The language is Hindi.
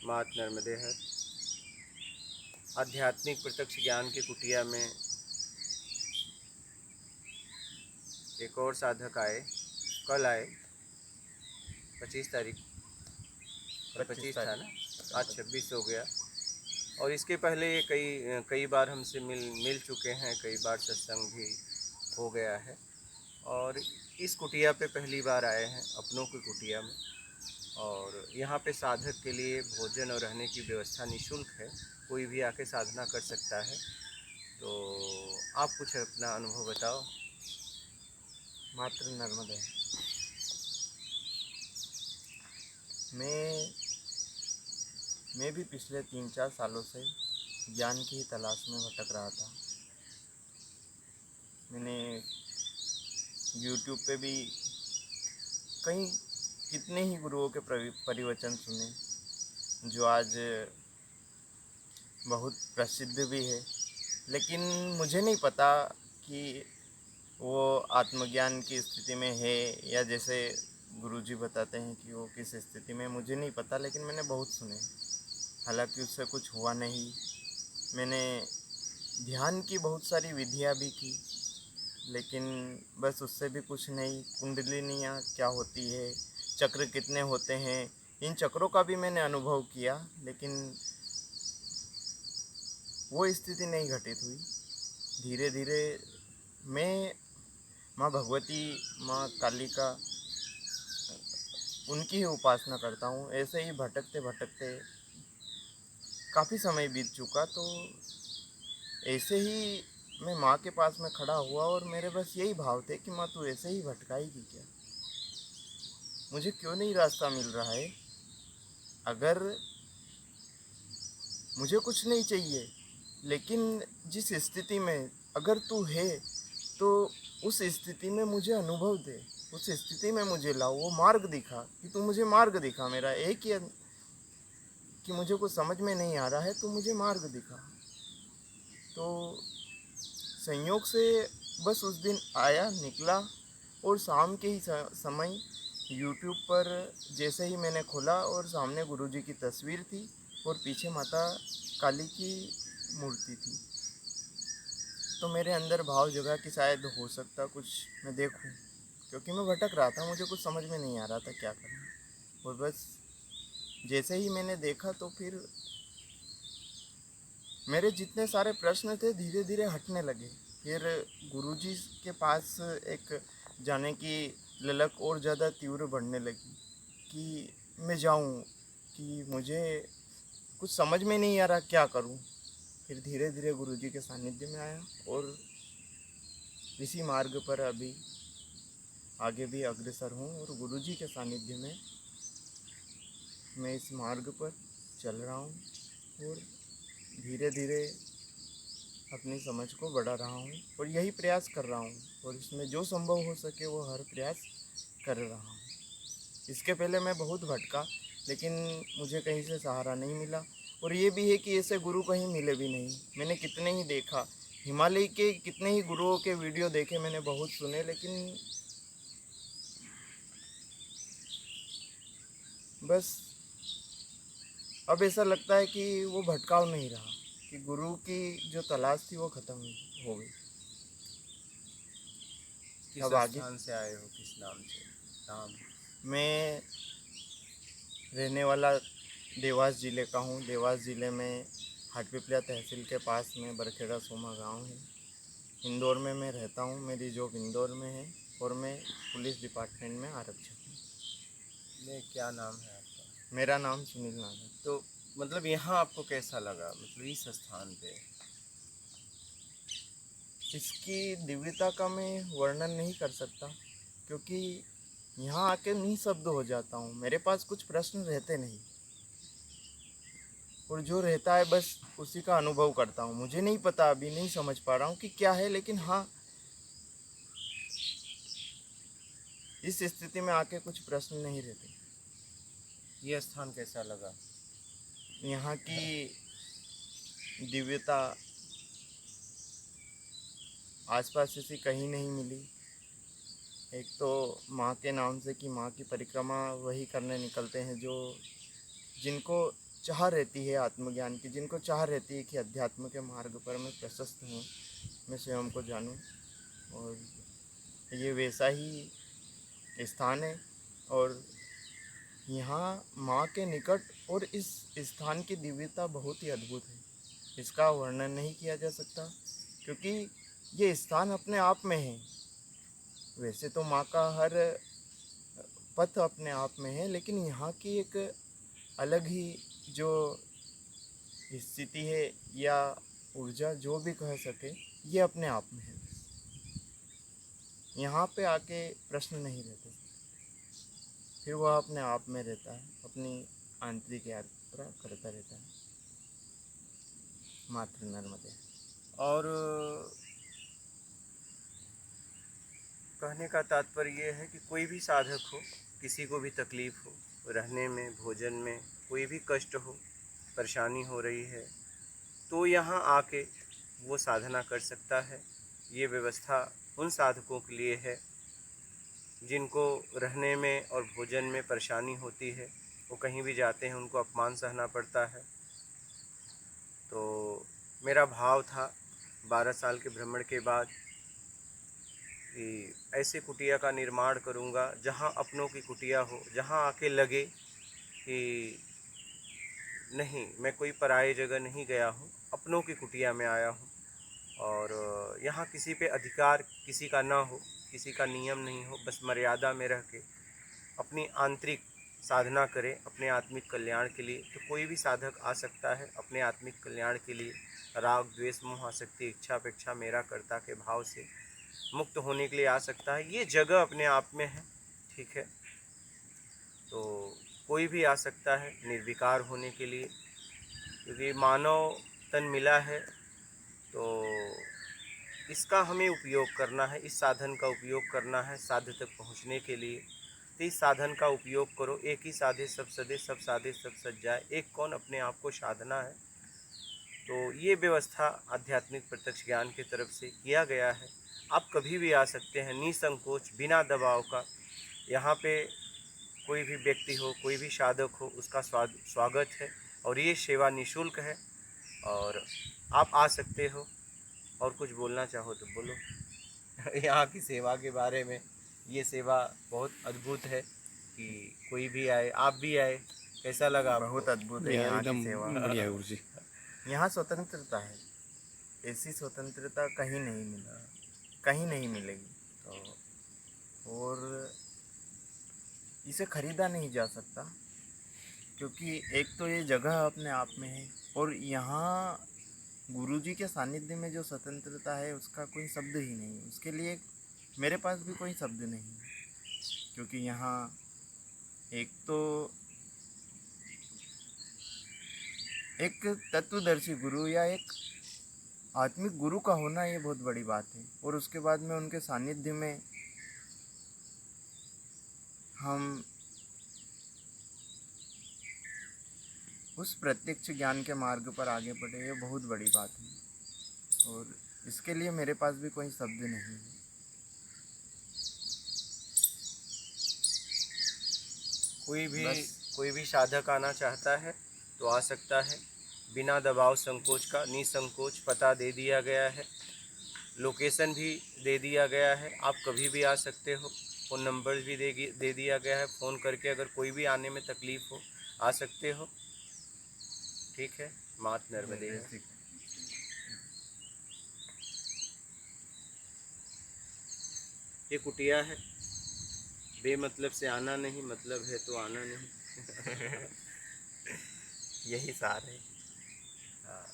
मात नर्मदे हर। आध्यात्मिक प्रत्यक्ष ज्ञान की कुटिया में एक और साधक आए, कल आए 25 तारीख, कल 25 था ना, आज 26 हो गया। और इसके पहले ये कई बार हमसे मिल चुके हैं, कई बार सत्संग भी हो गया है। और इस कुटिया पे पहली बार आए हैं, अपनों की कुटिया में। और यहाँ पे साधक के लिए भोजन और रहने की व्यवस्था निःशुल्क है, कोई भी आके साधना कर सकता है। तो आप कुछ अपना अनुभव बताओ। मात्र नर्मदे। मैं भी पिछले 3-4 सालों से ज्ञान की ही तलाश में भटक रहा था। मैंने YouTube पे भी कई कितने ही गुरुओं के परिवचन सुने, जो आज बहुत प्रसिद्ध भी है, लेकिन मुझे नहीं पता कि वो आत्मज्ञान की स्थिति में है या जैसे गुरुजी बताते हैं कि वो किस स्थिति में, मुझे नहीं पता। लेकिन मैंने बहुत सुने, हालांकि उससे कुछ हुआ नहीं। मैंने ध्यान की बहुत सारी विधियाँ भी की, लेकिन बस उससे भी कुछ नहीं। कुंडलिनियाँ क्या होती है, चक्र कितने होते हैं, इन चक्रों का भी मैंने अनुभव किया, लेकिन वो स्थिति नहीं घटित हुई। धीरे धीरे मैं माँ भगवती, माँ काली का, उनकी ही उपासना करता हूँ। ऐसे ही भटकते भटकते काफ़ी समय बीत चुका। तो ऐसे ही मैं माँ के पास में खड़ा हुआ और मेरे बस यही भाव थे कि माँ तू ऐसे ही भटकाएगी क्या, मुझे क्यों नहीं रास्ता मिल रहा है। अगर मुझे कुछ नहीं चाहिए, लेकिन जिस स्थिति में अगर तू है तो उस स्थिति में मुझे अनुभव दे, उस स्थिति में मुझे लाओ, वो मार्ग दिखा, कि तू मुझे मार्ग दिखा। मेरा एक ही कि मुझे कुछ समझ में नहीं आ रहा है, तो मुझे मार्ग दिखा। तो संयोग से बस उस दिन आया, निकला, और शाम के ही समय YouTube पर जैसे ही मैंने खोला और सामने गुरुजी की तस्वीर थी और पीछे माता काली की मूर्ति थी, तो मेरे अंदर भाव जगा कि शायद हो सकता कुछ मैं देखूं, क्योंकि मैं भटक रहा था, मुझे कुछ समझ में नहीं आ रहा था क्या करना। और बस जैसे ही मैंने देखा तो फिर मेरे जितने सारे प्रश्न थे धीरे धीरे हटने लगे। फिर गुरुजी के पास एक जाने की ललक और ज़्यादा तीव्र बढ़ने लगी कि मैं जाऊं, कि मुझे कुछ समझ में नहीं आ रहा क्या करूं। फिर धीरे धीरे गुरुजी के सानिध्य में आया और इसी मार्ग पर अभी आगे भी अग्रसर हूँ, और गुरुजी के सानिध्य में मैं इस मार्ग पर चल रहा हूँ और धीरे धीरे अपनी समझ को बढ़ा रहा हूँ और यही प्रयास कर रहा हूँ, और इसमें जो संभव हो सके वो हर प्रयास कर रहा हूँ। इसके पहले मैं बहुत भटका, लेकिन मुझे कहीं से सहारा नहीं मिला। और ये भी है कि ऐसे गुरु कहीं मिले भी नहीं। मैंने कितने ही देखा, हिमालय के कितने ही गुरुओं के वीडियो देखे, मैंने बहुत सुने, लेकिन बस अब ऐसा लगता है कि वो भटकाव नहीं रहा, कि गुरु की जो तलाश थी वो ख़त्म हो गई। किस अब आगे स्थान से आए हो, किस नाम से? नाम? मैं रहने वाला देवास ज़िले का हूँ। देवास ज़िले में हाटपिपलिया तहसील के पास में बरखेड़ा सोमा गांव है। इंदौर में मैं रहता हूँ, मेरी जॉब इंदौर में है, और मैं पुलिस डिपार्टमेंट में आरक्षक हूँ। में क्या नाम है आपका? मेरा नाम सुनील नागर। तो मतलब यहाँ आपको कैसा लगा, मतलब इस स्थान पे? इसकी दिव्यता का मैं वर्णन नहीं कर सकता, क्योंकि यहाँ आके निःशब्द हो जाता हूँ। मेरे पास कुछ प्रश्न रहते नहीं, और जो रहता है बस उसी का अनुभव करता हूँ। मुझे नहीं पता, अभी नहीं समझ पा रहा हूँ कि क्या है, लेकिन हाँ, इस स्थिति में आके कुछ प्रश्न नहीं रहते। ये स्थान कैसा लगा? यहाँ की दिव्यता आसपास ऐसी कहीं नहीं मिली। एक तो माँ के नाम से, कि माँ की परिक्रमा वही करने निकलते हैं जो जिनको चाह रहती है आत्मज्ञान की, जिनको चाह रहती है कि अध्यात्म के मार्ग पर मैं प्रशस्त हूँ, मैं स्वयं को जानूँ। और ये वैसा ही स्थान है, और यहाँ माँ के निकट, और इस स्थान की दिव्यता बहुत ही अद्भुत है, इसका वर्णन नहीं किया जा सकता, क्योंकि ये स्थान अपने आप में है। वैसे तो माँ का हर पथ अपने आप में है, लेकिन यहाँ की एक अलग ही जो स्थिति है या ऊर्जा जो भी कह सके, ये अपने आप में है। यहाँ पे आके प्रश्न नहीं रहते, फिर वह अपने आप में रहता है, अपनी आंतरिक यात्रा करता रहता है। मात्र नर्मदे। और कहने का तात्पर्य ये है कि कोई भी साधक हो, किसी को भी तकलीफ़ हो, रहने में, भोजन में कोई भी कष्ट हो, परेशानी हो रही है, तो यहाँ आके वो साधना कर सकता है। ये व्यवस्था उन साधकों के लिए है जिनको रहने में और भोजन में परेशानी होती है, वो कहीं भी जाते हैं उनको अपमान सहना पड़ता है। तो मेरा भाव था 12 साल के भ्रमण के बाद कि ऐसे कुटिया का निर्माण करूँगा जहाँ अपनों की कुटिया हो, जहाँ आके लगे कि नहीं, मैं कोई पराये जगह नहीं गया हूँ, अपनों की कुटिया में आया हूँ। और यहाँ किसी पे अधिकार किसी का ना हो, किसी का नियम नहीं हो, बस मर्यादा में रह के अपनी आंतरिक साधना करें अपने आत्मिक कल्याण के लिए। तो कोई भी साधक आ सकता है अपने आत्मिक कल्याण के लिए, राग द्वेष मोह आसक्ति इच्छा अपेक्षा मेरा कर्ता के भाव से मुक्त होने के लिए आ सकता है। ये जगह अपने आप में है, ठीक है। तो कोई भी आ सकता है निर्विकार होने के लिए, क्योंकि मानव तन मिला है, तो इसका हमें उपयोग करना है, इस साधन का उपयोग करना है साध्य तक पहुँचने के लिए। तो इस साधन का उपयोग करो, एक ही साधे सब सदे, सब साधे सब सज जाए, एक कौन अपने आप को साधना है। तो ये व्यवस्था आध्यात्मिक प्रत्यक्ष ज्ञान की तरफ से किया गया है। आप कभी भी आ सकते हैं निसंकोच, बिना दबाव का। यहाँ पे कोई भी व्यक्ति हो, कोई भी साधक हो, उसका स्वागत है, और ये सेवा निःशुल्क है, और आप आ सकते हो। और कुछ बोलना चाहो तो बोलो। यहाँ की सेवा के बारे में, ये सेवा बहुत अद्भुत है कि कोई भी आए, आप भी आए, कैसा लगा आपको? बहुत अद्भुत है बढ़िया, यहाँ की एकदम सेवा। बढ़िया है गुरुजी। यहाँ स्वतंत्रता है, ऐसी स्वतंत्रता कहीं नहीं मिला, कहीं नहीं मिलेगी। तो और इसे खरीदा नहीं जा सकता, क्योंकि एक तो ये जगह अपने आप में है, और यहाँ गुरुजी के सानिध्य में जो स्वतंत्रता है उसका कोई शब्द ही नहीं, उसके लिए मेरे पास भी कोई शब्द नहीं है। क्योंकि यहाँ एक तो एक तत्वदर्शी गुरु या एक आत्मिक गुरु का होना ये बहुत बड़ी बात है, और उसके बाद में उनके सानिध्य में हम उस प्रत्यक्ष ज्ञान के मार्ग पर आगे बढ़े, ये बहुत बड़ी बात है, और इसके लिए मेरे पास भी कोई शब्द नहीं है। कोई भी साधक आना चाहता है तो आ सकता है, बिना दबाव संकोच का, निसंकोच। पता दे दिया गया है, लोकेशन भी दे दिया गया है, आप कभी भी आ सकते हो। फ़ोन नंबर भी दे दिया गया है, फ़ोन करके अगर कोई भी आने में तकलीफ़ हो आ सकते हो, ठीक है। मात नर्मदे। ये कुटिया है, बेमतलब से आना नहीं, मतलब है तो आना नहीं। यही सार है। हाँ।